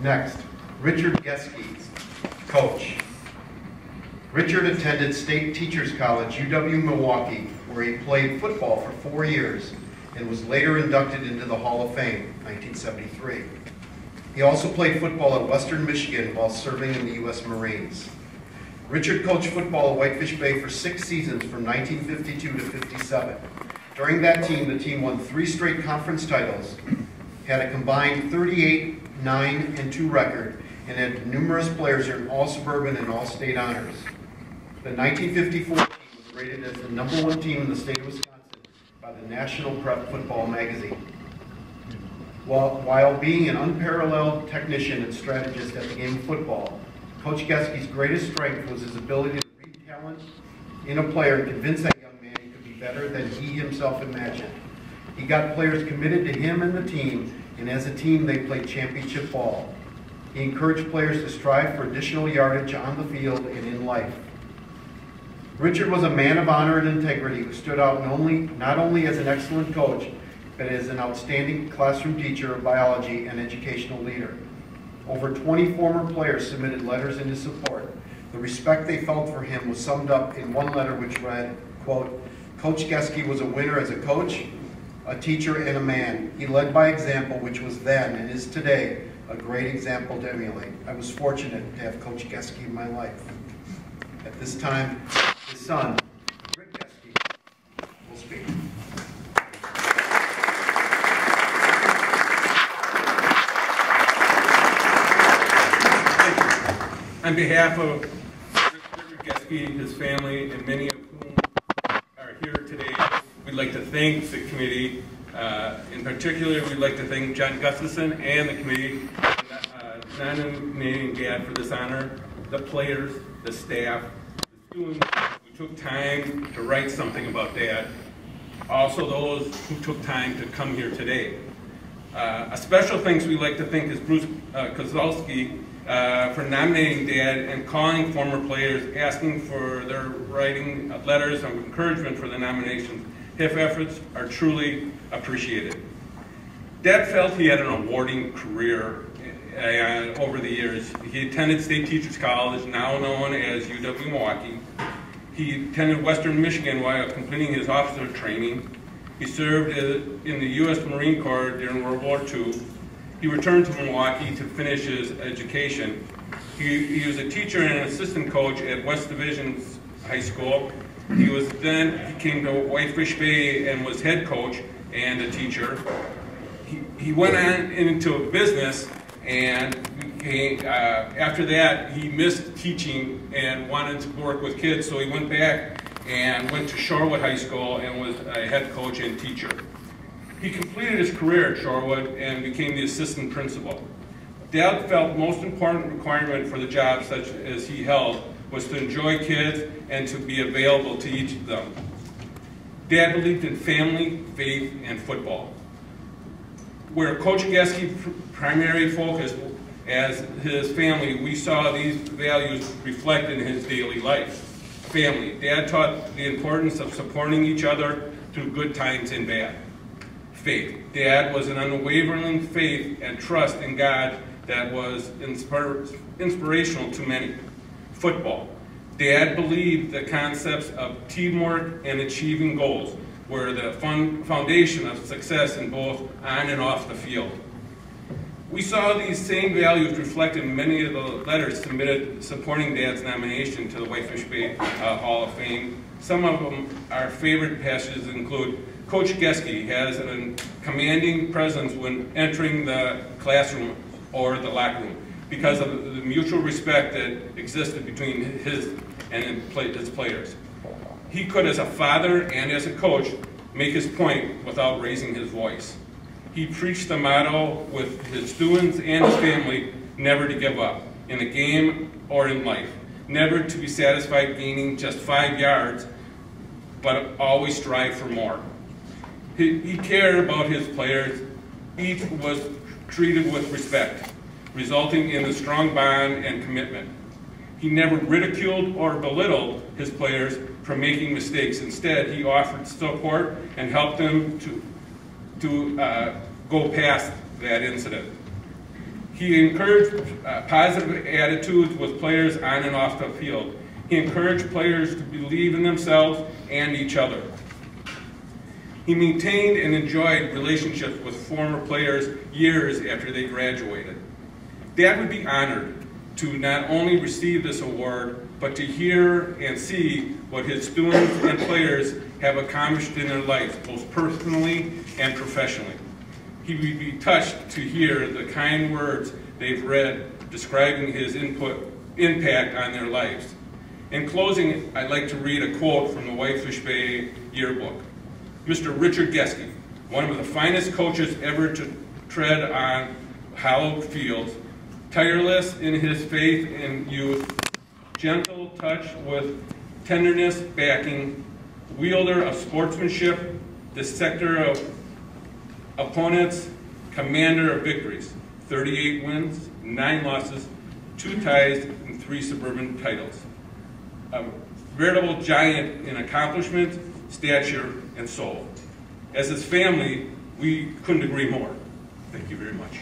Next, Richard Geske, coach. Richard attended State Teachers College, UW-Milwaukee, where he played football for 4 years and was later inducted into the Hall of Fame, 1973. He also played football at Western Michigan while serving in the U.S. Marines. Richard coached football at Whitefish Bay for 6 seasons from 1952 to 57. During that team, the team won 3 straight conference titles, had a combined 38, 9, and 2 record, and had numerous players earn all suburban and all state honors. The 1954 team was rated as the #1 team in the state of Wisconsin by the National Prep Football magazine. While being an unparalleled technician and strategist at the game of football, Coach Geske's greatest strength was his ability to read talent in a player and convince that young man he could be better than he himself imagined. He got players committed to him and the team, and as a team they played championship ball. He encouraged players to strive for additional yardage on the field and in life. Richard was a man of honor and integrity who stood out not only as an excellent coach, but as an outstanding classroom teacher of biology and educational leader. Over 20 former players submitted letters in his support. The respect they felt for him was summed up in one letter which read, quote, "Coach Geske was a winner as a coach, a teacher, and a man. He led by example, which was then and is today a great example to emulate. I was fortunate to have Coach Geske in my life." At this time, his son, Rick Geske, will speak. On behalf of Richard Geske, his family, and many of whom are here today, we'd like to thank the committee. In particular, we'd like to thank John Gustavson and the committee, nominating Dad for this honor, the players, the staff, the students who took time to write something about Dad, also those who took time to come here today. A special thanks we'd like to thank is Bruce Kozlowski for nominating Dad and calling former players, asking for their writing letters of encouragement for the nominations. His efforts are truly appreciated. Dad felt he had an awarding career over the years. He attended State Teachers College, now known as UW-Milwaukee. He attended Western Michigan while completing his officer training. He served in the U.S. Marine Corps during World War II. He returned to Milwaukee to finish his education. He was a teacher and an assistant coach at West Division High School. He came to Whitefish Bay and was head coach and a teacher. He went on into business, and after that he missed teaching and wanted to work with kids, so he went back and went to Shorewood High School and was a head coach and teacher. He completed his career at Shorewood and became the assistant principal. Dad felt most important requirement for the job such as he held was to enjoy kids and to be available to each of them. Dad believed in family, faith, and football. Where Coach Geske's primary focus as his family, we saw these values reflected in his daily life. Family. Dad taught the importance of supporting each other through good times and bad. Faith. Dad was an unwavering faith and trust in God that was inspirational to many. Football. Dad believed the concepts of teamwork and achieving goals were the foundation of success in both on and off the field. We saw these same values reflected in many of the letters submitted supporting Dad's nomination to the Whitefish Bay Hall of Fame. Some of them, our favorite passages include, Coach Geske has a commanding presence when entering the classroom or the locker room because of the mutual respect that existed between his and his players. He could, as a father and as a coach, make his point without raising his voice. He preached the motto with his students and his family, never to give up, in the game or in life. Never to be satisfied gaining just 5 yards, but always strive for more. He cared about his players. Each was treated with respect, resulting in a strong bond and commitment. He never ridiculed or belittled his players for making mistakes. Instead, he offered support and helped them to go past that incident. He encouraged positive attitudes with players on and off the field. He encouraged players to believe in themselves and each other. He maintained and enjoyed relationships with former players years after they graduated. Dad would be honored to not only receive this award, but to hear and see what his students and players have accomplished in their lives, both personally and professionally. He would be touched to hear the kind words they've read describing his impact on their lives. In closing, I'd like to read a quote from the Whitefish Bay yearbook. Mr. Richard Geske, one of the finest coaches ever to tread on hallowed fields, tireless in his faith in youth, gentle touch with tenderness backing, wielder of sportsmanship, dissector of opponents, commander of victories, 38 wins, 9 losses, 2 ties, and 3 suburban titles. A veritable giant in accomplishment, stature, and soul. As his family, we couldn't agree more. Thank you very much.